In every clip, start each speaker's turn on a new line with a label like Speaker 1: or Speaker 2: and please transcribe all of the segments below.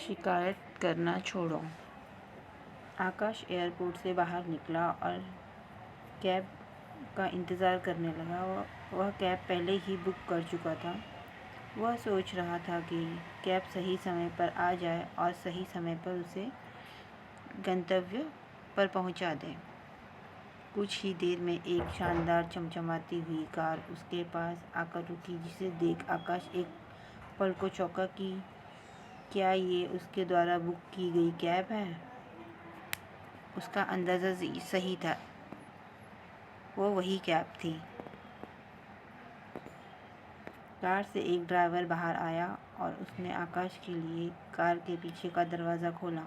Speaker 1: शिकायत करना छोड़ो। आकाश एयरपोर्ट से बाहर निकला और कैब का इंतज़ार करने लगा। वह कैब पहले ही बुक कर चुका था। वह सोच रहा था कि कैब सही समय पर आ जाए और सही समय पर उसे गंतव्य पर पहुंचा दे। कुछ ही देर में एक शानदार चमचमाती हुई कार उसके पास आकर रुकी, जिसे देख आकाश एक पल को चौंका कि क्या ये उसके द्वारा बुक की गई कैब है। उसका अंदाज़ा सही था, वो वही कैब थी। कार से एक ड्राइवर बाहर आया और उसने आकाश के लिए कार के पीछे का दरवाज़ा खोला।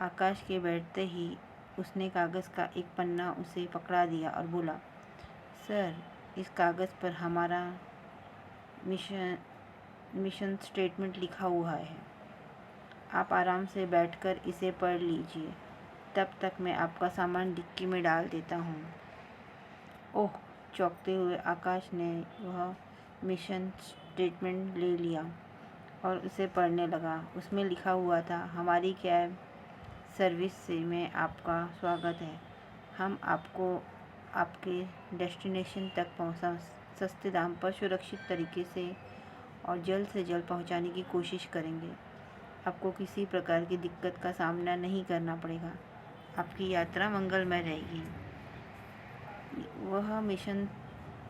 Speaker 1: आकाश के बैठते ही उसने कागज़ का एक पन्ना उसे पकड़ा दिया और बोला, सर, इस कागज़ पर हमारा मिशन स्टेटमेंट लिखा हुआ है। आप आराम से बैठकर इसे पढ़ लीजिए, तब तक मैं आपका सामान डिक्की में डाल देता हूँ। ओह! चौंकते हुए आकाश ने वह मिशन स्टेटमेंट ले लिया और उसे पढ़ने लगा। उसमें लिखा हुआ था, हमारी कैब सर्विस से में आपका स्वागत है। हम आपको आपके डेस्टिनेशन तक सस्ते दाम पर सुरक्षित तरीके से और जल्द से जल्द पहुंचाने की कोशिश करेंगे। आपको किसी प्रकार की दिक्कत का सामना नहीं करना पड़ेगा। आपकी यात्रा मंगलमय रहेगी। वह मिशन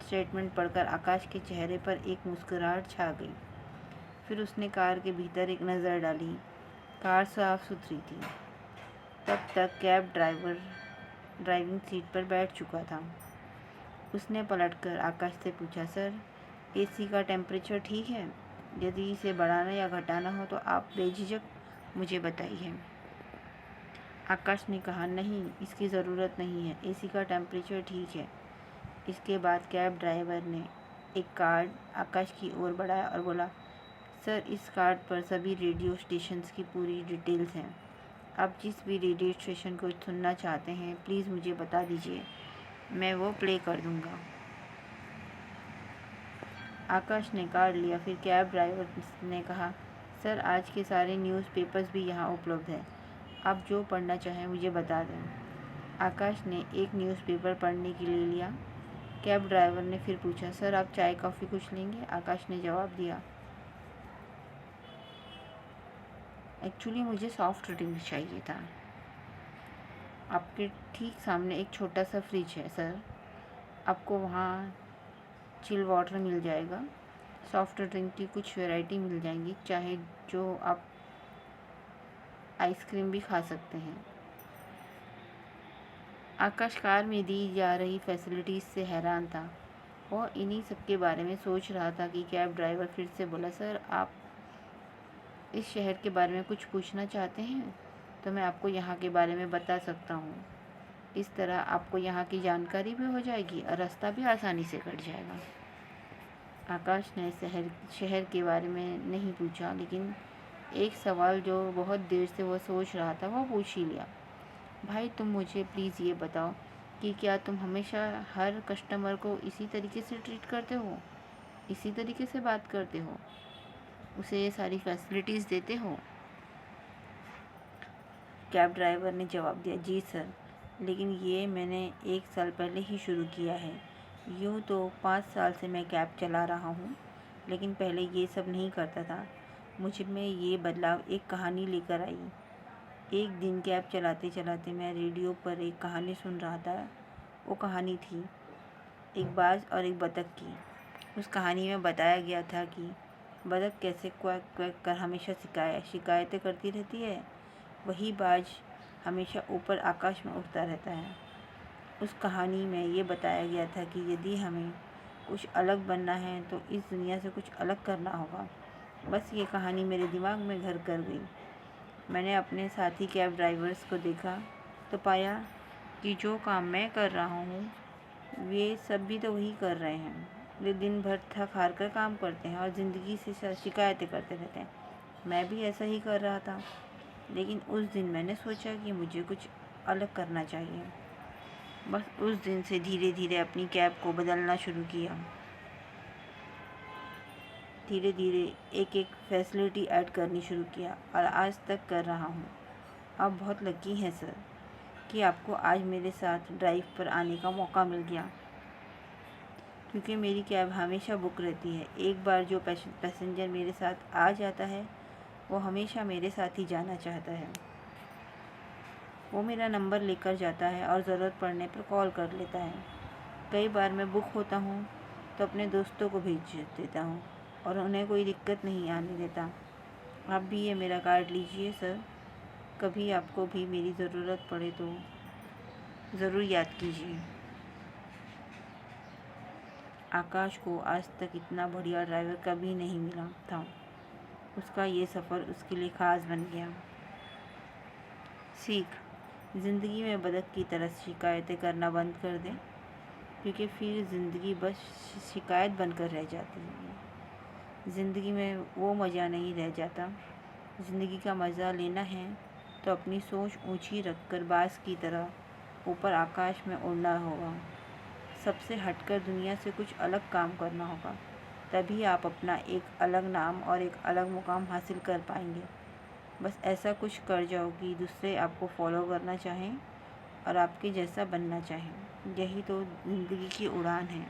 Speaker 1: स्टेटमेंट पढ़कर आकाश के चेहरे पर एक मुस्कुराहट छा गई। फिर उसने कार के भीतर एक नज़र डाली। कार साफ सुथरी थी। तब तक कैब ड्राइवर ड्राइविंग सीट पर बैठ चुका था। उसने पलटकर आकाश से पूछा, सर, एसी का टेम्परेचर ठीक है? यदि इसे बढ़ाना या घटाना हो तो आप बेझिझक मुझे बताइए। आकाश ने कहा, नहीं, इसकी ज़रूरत नहीं है, एसी का टेम्परेचर ठीक है। इसके बाद कैब ड्राइवर ने एक कार्ड आकाश की ओर बढ़ाया और बोला, सर, इस कार्ड पर सभी रेडियो स्टेशंस की पूरी डिटेल्स हैं। आप जिस भी रेडियो स्टेशन को सुनना चाहते हैं, प्लीज़ मुझे बता दीजिए, मैं वो प्ले कर दूँगा। आकाश ने कार्ड लिया। फिर कैब ड्राइवर ने कहा, सर, आज के सारे न्यूज़पेपर्स भी यहाँ उपलब्ध हैं। आप जो पढ़ना चाहें मुझे बता दें। आकाश ने एक न्यूज़पेपर पढ़ने के लिए लिया। कैब ड्राइवर ने फिर पूछा, सर, आप चाय कॉफ़ी कुछ लेंगे? आकाश ने जवाब दिया, एक्चुअली मुझे सॉफ्ट ड्रिंक चाहिए था। आपके ठीक सामने एक छोटा सा फ्रिज है सर, आपको वहाँ चिल वाटर मिल जाएगा। सॉफ्ट ड्रिंक की कुछ वैरायटी मिल जाएंगी, चाहे जो आप आइसक्रीम भी खा सकते हैं। आकाश कार में दी जा रही फैसिलिटीज़ से हैरान था। वह इन्हीं सब के बारे में सोच रहा था कि कैब ड्राइवर फिर से बोला, सर, आप इस शहर के बारे में कुछ पूछना चाहते हैं तो मैं आपको यहाँ के बारे में बता सकता हूँ। इस तरह आपको यहाँ की जानकारी भी हो जाएगी और रास्ता भी आसानी से कट जाएगा। आकाश ने शहर के बारे में नहीं पूछा, लेकिन एक सवाल जो बहुत देर से वह सोच रहा था वो पूछ ही लिया, भाई, तुम मुझे प्लीज़ ये बताओ कि क्या तुम हमेशा हर कस्टमर को इसी तरीके से ट्रीट करते हो, इसी तरीके से बात करते हो, उसे ये सारी फैसिलिटीज़ देते हो? कैब ड्राइवर ने जवाब दिया, जी सर, लेकिन ये मैंने 1 साल पहले ही शुरू किया है। यूँ तो 5 साल से मैं कैब चला रहा हूँ, लेकिन पहले ये सब नहीं करता था। मुझ में ये बदलाव एक कहानी लेकर आई। एक दिन कैब चलाते चलाते मैं रेडियो पर एक कहानी सुन रहा था। वो कहानी थी एक बाज और एक बतख की। उस कहानी में बताया गया था कि बतख कैसे क्वैक क्वैक कर हमेशा शिकायतें करती रहती है, वही बाज हमेशा ऊपर आकाश में उड़ता रहता है। उस कहानी में ये बताया गया था कि यदि हमें कुछ अलग बनना है तो इस दुनिया से कुछ अलग करना होगा। बस ये कहानी मेरे दिमाग में घर कर गई। मैंने अपने साथी कैब ड्राइवर्स को देखा तो पाया कि जो काम मैं कर रहा हूँ वे सब भी तो वही कर रहे हैं। वे दिन भर थक हार कर काम करते हैं और ज़िंदगी से शिकायतें करते रहते हैं। मैं भी ऐसा ही कर रहा था, लेकिन उस दिन मैंने सोचा कि मुझे कुछ अलग करना चाहिए। बस उस दिन से धीरे धीरे अपनी कैब को बदलना शुरू किया। धीरे धीरे एक एक फैसिलिटी ऐड करनी शुरू किया और आज तक कर रहा हूँ। आप बहुत लकी हैं सर कि आपको आज मेरे साथ ड्राइव पर आने का मौका मिल गया, क्योंकि मेरी कैब हमेशा बुक रहती है। एक बार जो पैसेंजर मेरे साथ आ जाता है वो हमेशा मेरे साथ ही जाना चाहता है। वो मेरा नंबर लेकर जाता है और ज़रूरत पड़ने पर कॉल कर लेता है। कई बार मैं बुक होता हूँ तो अपने दोस्तों को भेज देता हूँ और उन्हें कोई दिक्कत नहीं आने देता। आप भी ये मेरा कार्ड लीजिए सर, कभी आपको भी मेरी ज़रूरत पड़े तो ज़रूर याद कीजिए। आकाश को आज तक इतना बढ़िया ड्राइवर कभी नहीं मिला था। उसका ये सफ़र उसके लिए ख़ास बन गया। सीख, ज़िंदगी में बतख की तरह शिकायतें करना बंद कर दें, क्योंकि फिर ज़िंदगी बस शिकायत बनकर रह जाती है। ज़िंदगी में वो मज़ा नहीं रह जाता। ज़िंदगी का मज़ा लेना है तो अपनी सोच ऊंची रखकर बाज की तरह ऊपर आकाश में उड़ना होगा। सबसे हटकर दुनिया से कुछ अलग काम करना होगा, तभी आप अपना एक अलग नाम और एक अलग मुकाम हासिल कर पाएंगे। बस ऐसा कुछ कर जाओ कि दूसरे आपको फॉलो करना चाहें और आपके जैसा बनना चाहें। यही तो ज़िंदगी की उड़ान है।